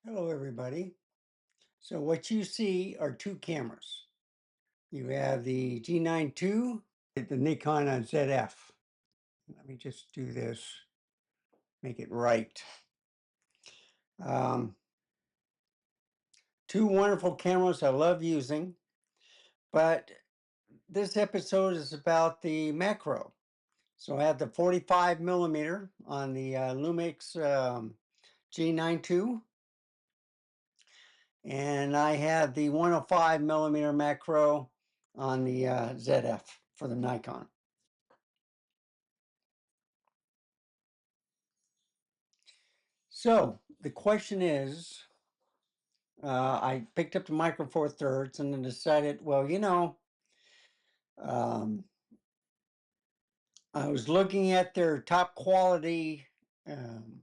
Hello, everybody. So what you see are two cameras. You have the G9II, the Nikon ZF. Let me just do this, make it right. Um, Two wonderful cameras I love using, but this episode is about the macro. So I have the 45 millimeter on the Lumix G9II, and I have the 105 millimeter macro on the ZF for the Nikon. So the question is, I picked up the Micro Four Thirds and then decided, well, um, I was looking at their top quality. Um,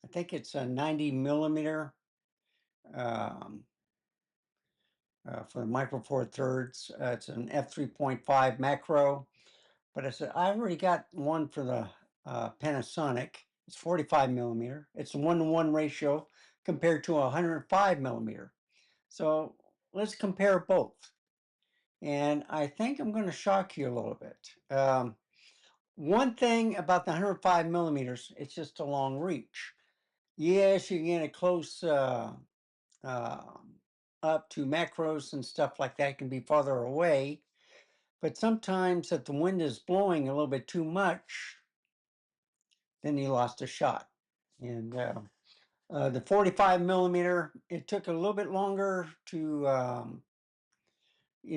I think it's a 90 millimeter um, for the Micro Four Thirds. It's an f3.5 macro, but I said I already got one for the Panasonic. It's 45 millimeter. It's a 1-to-1 ratio compared to a 105 millimeter. So let's compare both. And I think I'm going to shock you a little bit. One thing about the 105 millimeters, it's just a long reach. Yes, you can get a close uh, up to macros and stuff like that, can be farther away. But sometimes if the wind is blowing a little bit too much, then you lost a shot. And the 45 millimeter, it took a little bit longer to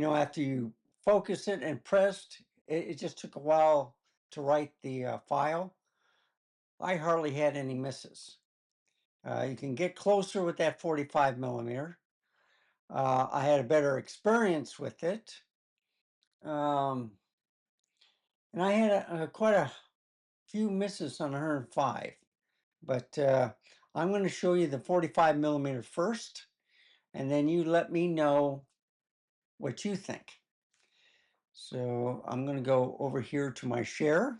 after you focus it and pressed, it just took a while to write the file. I hardly had any misses. You can get closer with that 45 millimeter. I had a better experience with it. Um, and I had quite a few misses on 105. But I'm going to show you the 45 millimeter first, and then you let me know what you think. So I'm going to go over here to my share.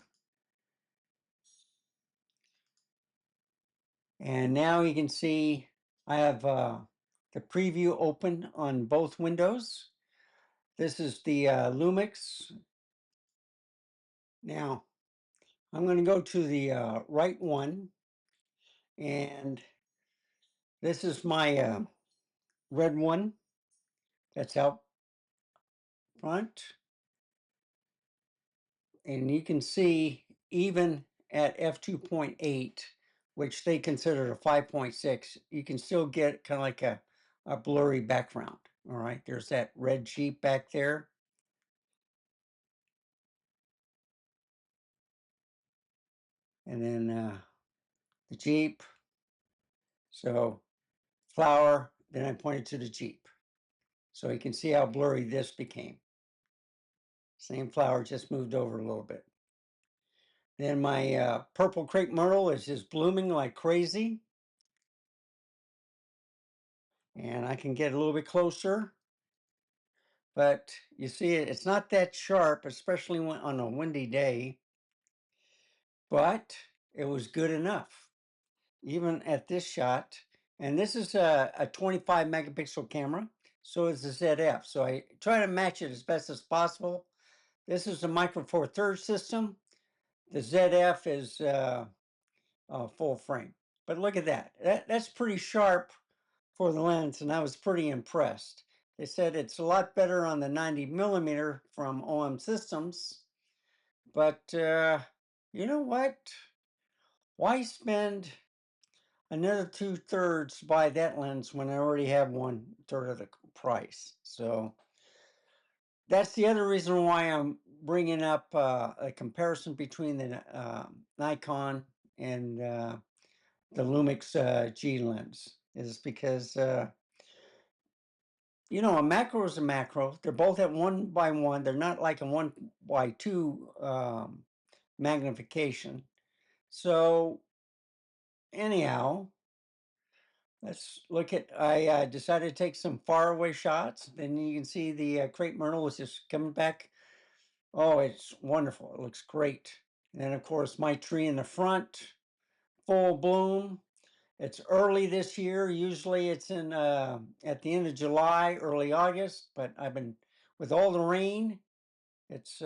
And now you can see I have the preview open on both windows. This is the Lumix. Now I'm going to go to the right one, and this is my red one that's out front. And you can see even at f2.8, which they consider a 5.6, you can still get kind of like a blurry background. All right, there's that red Jeep back there. And then the Jeep. So flower, then I pointed to the Jeep. So you can see how blurry this became. Same flower, just moved over a little bit. Then my purple crepe myrtle is just blooming like crazy. And I can get a little bit closer. But you see, it's not that sharp, especially on a windy day. But it was good enough, even at this shot. And this is a 25 megapixel camera, so it's a ZF. So I try to match it as best as possible. This is a Micro Four Thirds system. The ZF is full frame. But look at that. That's pretty sharp for the lens, and I was pretty impressed. They said it's a lot better on the 90 millimeter from OM Systems, but you know what? Why spend another 2/3 to buy that lens when I already have 1/3 of the price? So that's the other reason why I'm bringing up a comparison between the Nikon and the Lumix G lens, is because a macro is a macro. They're both at 1:1. They're not like a 1:2 magnification. So anyhow, let's look at. I decided to take some faraway shots. Then you can see the crepe myrtle is just coming back. Oh, it's wonderful. It looks great. And then of course my tree in the front, full bloom. It's early this year. Usually it's in at the end of July, early August, but I've been with all the rain, it's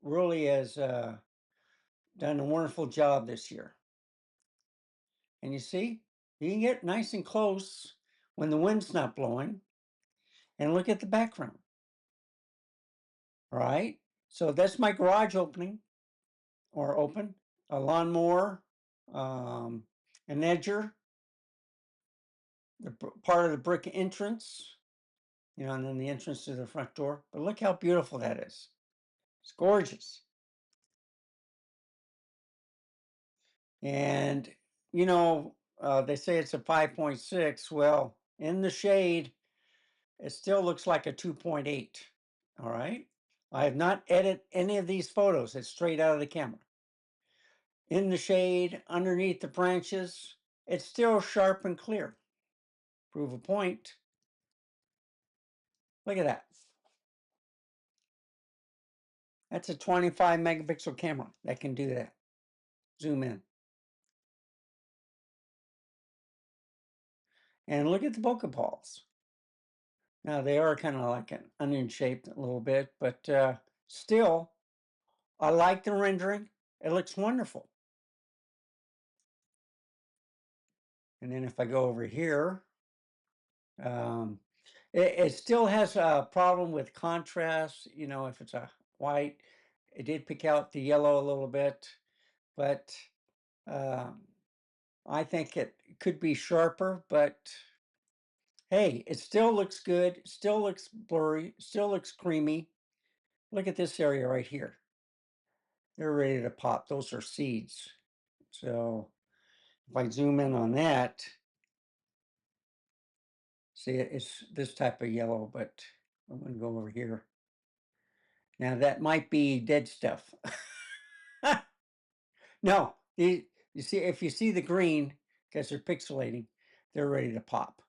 really has done a wonderful job this year. And you see, you can get nice and close when the wind's not blowing. And look at the background. All right. So that's my garage opening or open, a lawnmower, an edger, the part of the brick entrance, and then the entrance to the front door. But look how beautiful that is. It's gorgeous. And, they say it's a 5.6. Well, in the shade, it still looks like a 2.8. All right. I have not edited any of these photos. It's straight out of the camera. In the shade, underneath the branches, it's still sharp and clear. Prove a point. Look at that. That's a 25 megapixel camera that can do that. Zoom in. And look at the bokeh balls. Now they are kind of like an onion shaped a little bit, but still, I like the rendering. It looks wonderful. And then if I go over here, it still has a problem with contrast. If it's a white, it did pick out the yellow a little bit, but I think it could be sharper, but hey, it still looks good, still looks blurry, still looks creamy. Look at this area right here. They're ready to pop. Those are seeds. So if I zoom in on that, see, it's this type of yellow, but I'm going to go over here. Now that might be dead stuff. No, you see, if you see the green, because they're pixelating, they're ready to pop.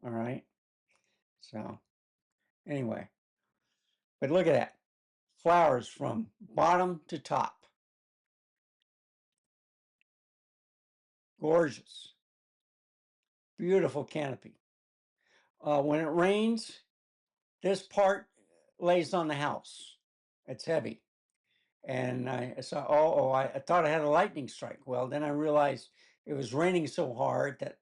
All right. So anyway, but look at that. Flowers from bottom to top. Gorgeous. Beautiful canopy. When it rains, this part lays on the house. It's heavy. And I saw, I thought I had a lightning strike. Well, then I realized it was raining so hard that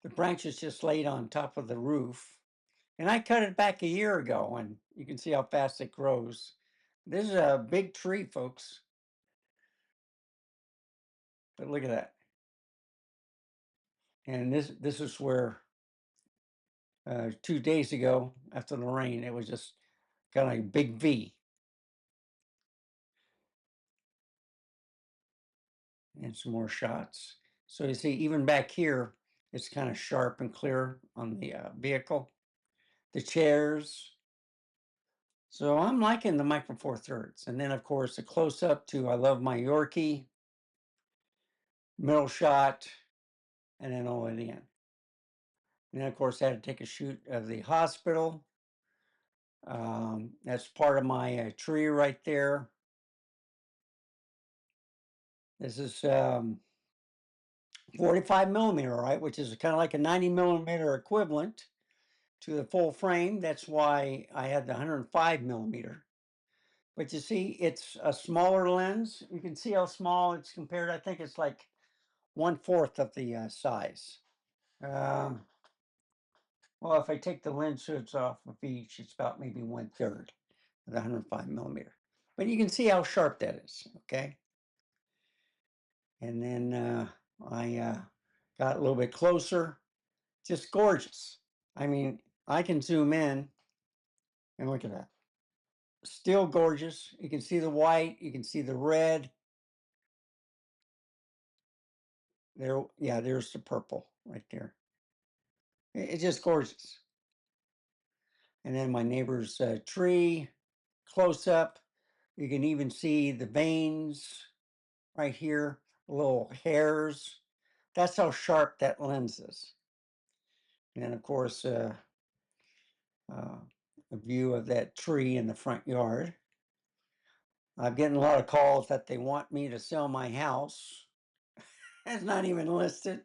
the branches just laid on top of the roof. And I cut it back a year ago, and you can see how fast it grows. This is a big tree, folks. But look at that. And this is where 2 days ago, after the rain, it was just kind of like a big V. And some more shots. So you see, even back here, it's kind of sharp and clear on the vehicle. The chairs. So I'm liking the Micro Four Thirds. And then, of course, a close up to I love my Yorkie, middle shot, and then all at the end. And then, of course, I had to take a shoot of the hospital. That's part of my tree right there. This is 45 millimeter, right, which is kind of like a 90 millimeter equivalent to the full frame. That's why I had the 105 millimeter. But you see, it's a smaller lens. You can see how small it's compared. I think it's like 1/4 of the size. Well, if I take the lens hoods off of each, it's about maybe 1/3 of the 105 millimeter. But you can see how sharp that is, okay? And then I got a little bit closer. Just gorgeous. I mean, I can zoom in and look at that. Still gorgeous. You can see the white, you can see the red. There, yeah, there's the purple right there. It's just gorgeous. And then my neighbor's tree, close up. You can even see the veins right here, little hairs. That's how sharp that lens is. And then, of course, a view of that tree in the front yard. I'm getting a lot of calls that they want me to sell my house. That's not even listed.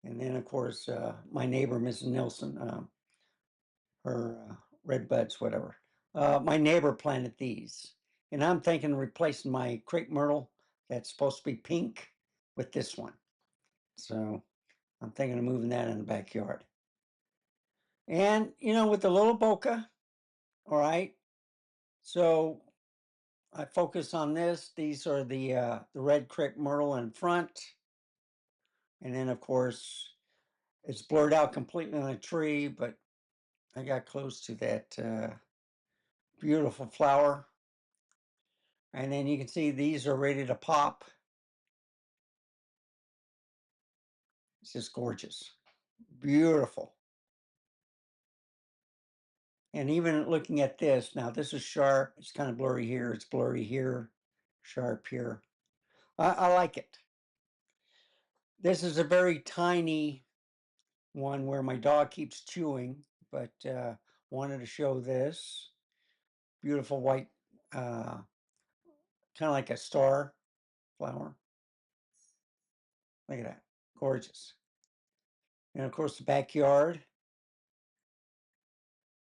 And then, of course, my neighbor, Mrs. Nelson, her red buds, whatever. My neighbor planted these. And I'm thinking of replacing my crepe myrtle that's supposed to be pink with this one. So I'm thinking of moving that in the backyard. And, with the little bokeh, all right, so I focus on this. These are the red crepe myrtle in front. And then, of course, it's blurred out completely on a tree, but I got close to that beautiful flower. And then you can see these are ready to pop. It's just gorgeous. Beautiful. And even looking at this, now this is sharp. It's kind of blurry here. It's blurry here. Sharp here. I like it. This is a very tiny one where my dog keeps chewing, but wanted to show this. Beautiful white, kind of like a star flower. Look at that. Gorgeous. And of course, the backyard.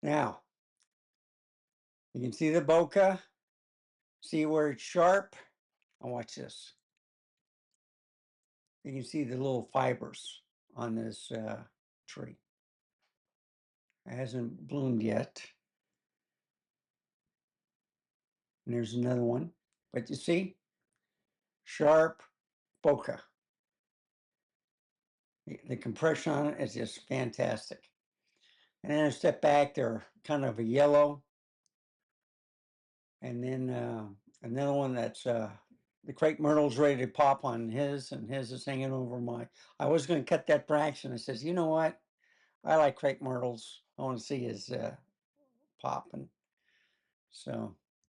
Now, you can see the bokeh. See where it's sharp? Now watch this. You can see the little fibers on this tree. It hasn't bloomed yet. And there's another one. But you see? Sharp bokeh. The compression on it is just fantastic. And then I step back, they're kind of a yellow. And then another one that's the crepe myrtle's ready to pop on his, and his is hanging over my. I was going to cut that branch, and I says, you know what? I like crepe myrtles. I want to see his pop. And so,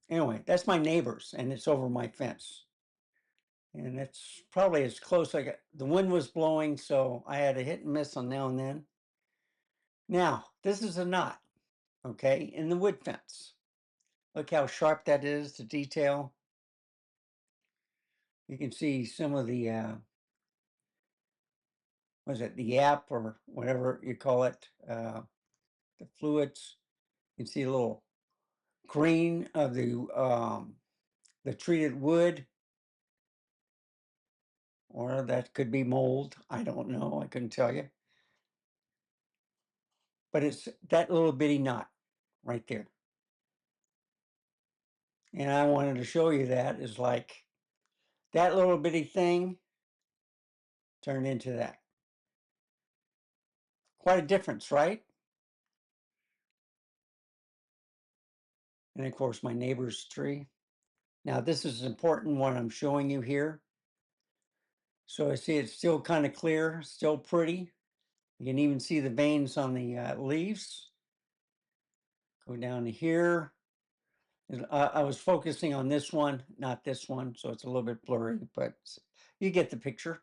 anyway, that's my neighbor's, and it's over my fence. And it's probably as close I got. The wind was blowing, so I had a hit and miss on now and then. Now, this is a knot, okay, in the wood fence. Look how sharp that is, the detail. You can see some of the, what is it, the yap or whatever you call it, the fluids. You can see a little green of the treated wood, or that could be mold. I don't know. I couldn't tell you. But it's that little bitty knot right there. And I wanted to show you that is like that little bitty thing turned into that. Quite a difference, right? And of course, my neighbor's tree. Now, this is important what I'm showing you here. So I see it's still kind of clear, still pretty. You can even see the veins on the leaves. Go down to here. I was focusing on this one, not this one, so it's a little bit blurry, but you get the picture.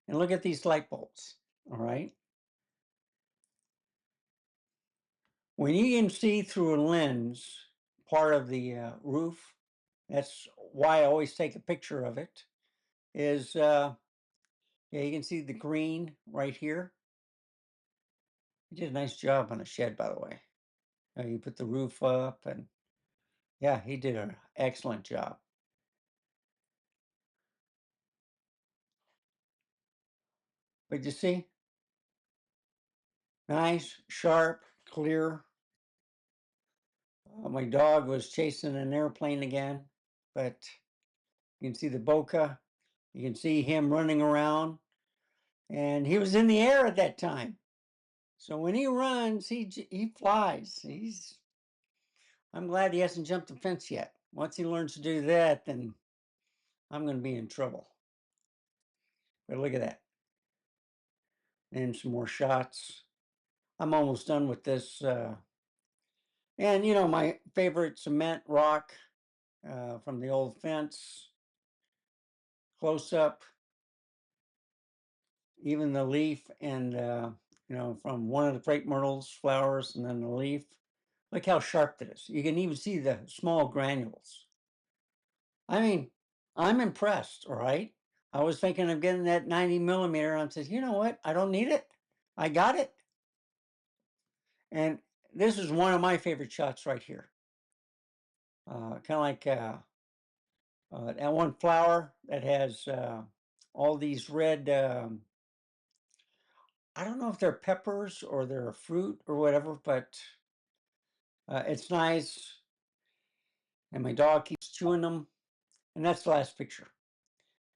And look at these light bulbs, all right? When you can see through a lens part of the roof, that's why I always take a picture of it, is, yeah, you can see the green right here. He did a nice job on the shed, by the way. You put the roof up, and yeah, he did an excellent job. But you see, nice, sharp, clear. My dog was chasing an airplane again, but you can see the bokeh. You can see him running around, and he was in the air at that time. So when he runs, he flies. I'm glad he hasn't jumped the fence yet. Once he learns to do that, then I'm going to be in trouble. But look at that. And some more shots. I'm almost done with this. And my favorite cement rock from the old fence. Close up. Even the leaf and, from one of the crepe myrtles flowers and then the leaf. Look how sharp that is. You can even see the small granules. I mean, I'm impressed, all right? I was thinking of getting that 90 millimeter, and I said, you know what? I don't need it. I got it. And this is one of my favorite shots right here. Kind of like that one flower that has all these red, I don't know if they're peppers or they're a fruit or whatever, but it's nice. And my dog keeps chewing them. And that's the last picture.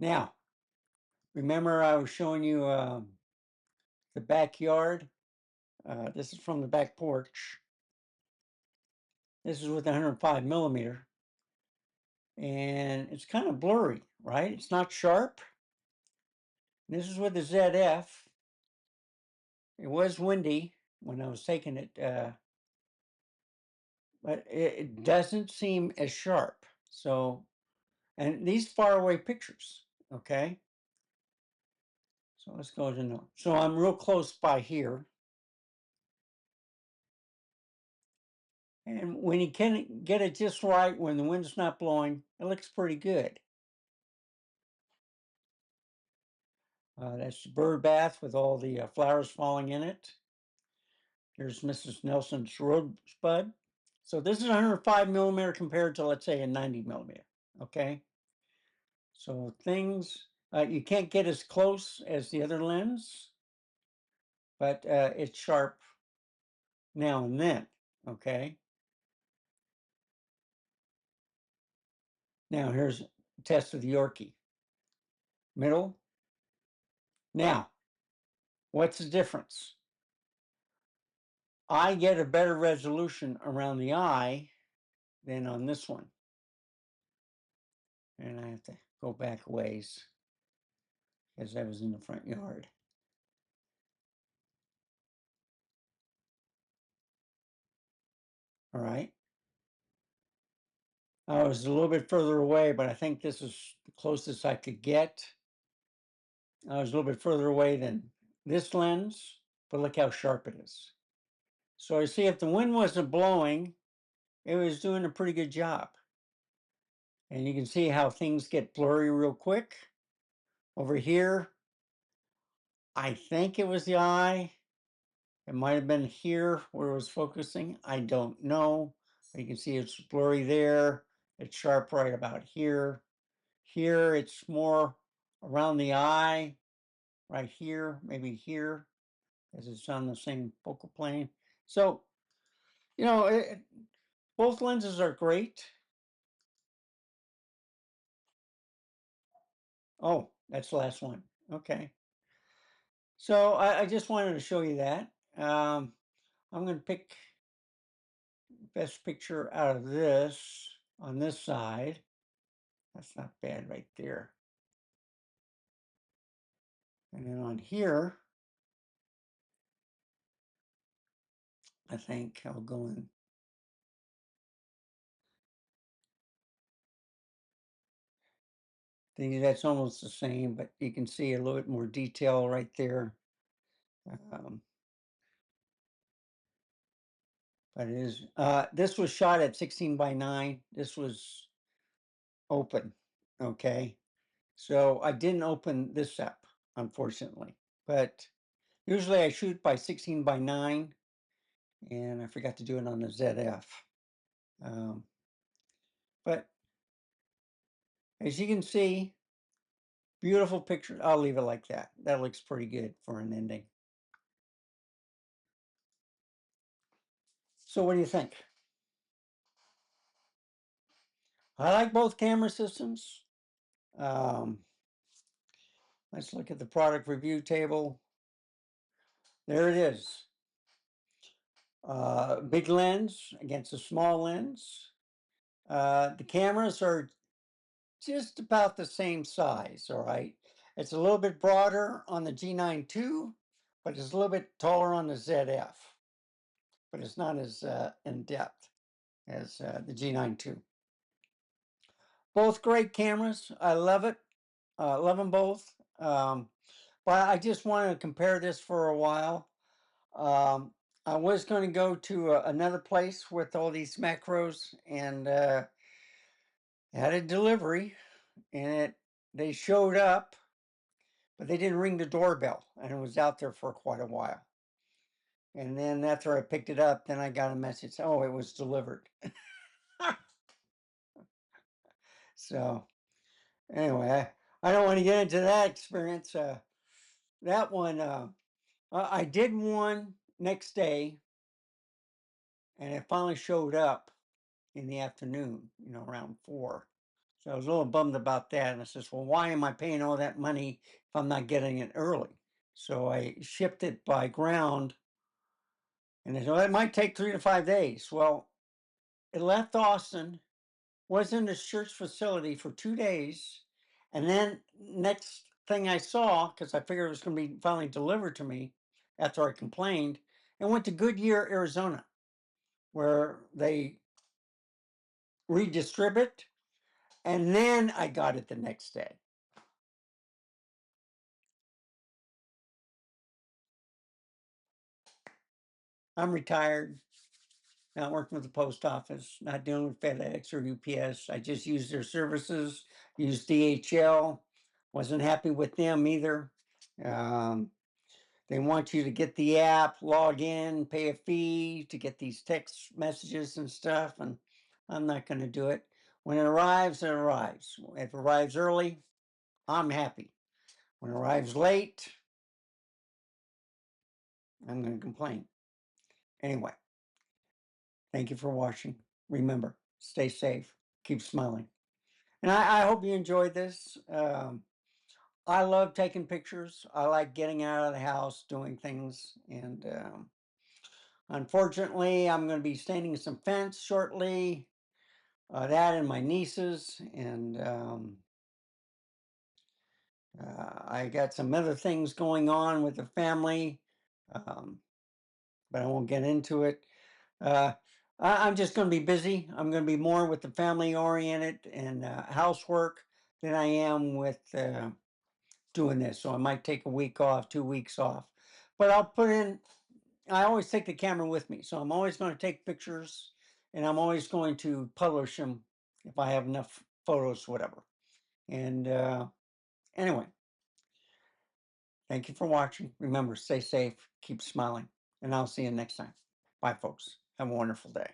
Now, remember I was showing you the backyard? This is from the back porch. This is with 105 millimeter. And it's kind of blurry, right? It's not sharp. This is with the ZF. It was windy when I was taking it, but it doesn't seem as sharp. So, and these far away pictures, okay? So let's go to no. So I'm real close by here. And when you can get it just right, when the wind's not blowing, it looks pretty good. That's the bird bath with all the flowers falling in it. Here's Mrs. Nelson's rosebud. So this is 105 millimeter compared to, let's say, a 90 millimeter, okay? So things, you can't get as close as the other lens, but it's sharp now and then, okay? Now here's a test of the Yorkie. Middle. Now, what's the difference? I get a better resolution around the eye than on this one. And I have to go back a ways because I was in the front yard. All right. I was a little bit further away, but I think this is the closest I could get. I was a little bit further away than this lens, but look how sharp it is. So I see if the wind wasn't blowing, it was doing a pretty good job. And you can see how things get blurry real quick. Over here, I think it was the eye. It might have been here where it was focusing. I don't know. You can see it's blurry there. It's sharp right about here. Here, it's more around the eye, right here, maybe here, as it's on the same focal plane. So, you know, both lenses are great. Oh, that's the last one. Okay. So I just wanted to show you that. I'm going to pick best picture out of this on this side. That's not bad right there. And then on here, I think I'll go in. I think that's almost the same, but you can see a little bit more detail right there. But it is, this was shot at 16:9. This was open, okay? So I didn't open this up, unfortunately, but usually I shoot by 16:9, and I forgot to do it on the ZF. But as you can see, beautiful picture. I'll leave it like that. That looks pretty good for an ending. So what do you think? I like both camera systems. Um, let's look at the product review table. There it is. Big lens against a small lens. The cameras are just about the same size, all right? It's a little bit broader on the G9II, but it's a little bit taller on the ZF. But it's not as in depth as the G9II. Both great cameras. I love it. Love them both. But I just wanted to compare this for a while. I was going to go to another place with all these macros and had a delivery. and they showed up, but they didn't ring the doorbell, and it was out there for quite a while. And then after I picked it up, then I got a message, oh, it was delivered. So anyway, I don't want to get into that experience. That one, I did one next day, and it finally showed up in the afternoon, around 4. So I was a little bummed about that. And I says, well, why am I paying all that money if I'm not getting it early? So I shipped it by ground, and they said, well, it might take 3 to 5 days. Well, it left Austin, was in the church facility for 2 days, and then next thing I saw, because I figured it was going to be finally delivered to me after I complained, it went to Goodyear, Arizona, where they redistribute, and then I got it the next day. I'm retired, not working with the post office, not dealing with FedEx or UPS. I just use their services, use DHL. Wasn't happy with them either. They want you to get the app, log in, pay a fee to get these text messages and stuff, and I'm not going to do it. When it arrives, it arrives. If it arrives early, I'm happy. When it arrives late, I'm going to complain. Anyway, thank you for watching. Remember, stay safe, keep smiling. And I hope you enjoyed this. I love taking pictures. I like getting out of the house, doing things. And unfortunately, I'm going to be staining some fence shortly. That and my nieces. And I got some other things going on with the family. But I won't get into it. I'm just going to be busy. I'm going to be more with the family oriented and housework than I am with doing this. So I might take a week off, 2 weeks off, but I always take the camera with me. So I'm always going to take pictures, and I'm always going to publish them if I have enough photos, whatever. And anyway, thank you for watching. Remember, stay safe, keep smiling, and I'll see you next time. Bye, folks. Have a wonderful day.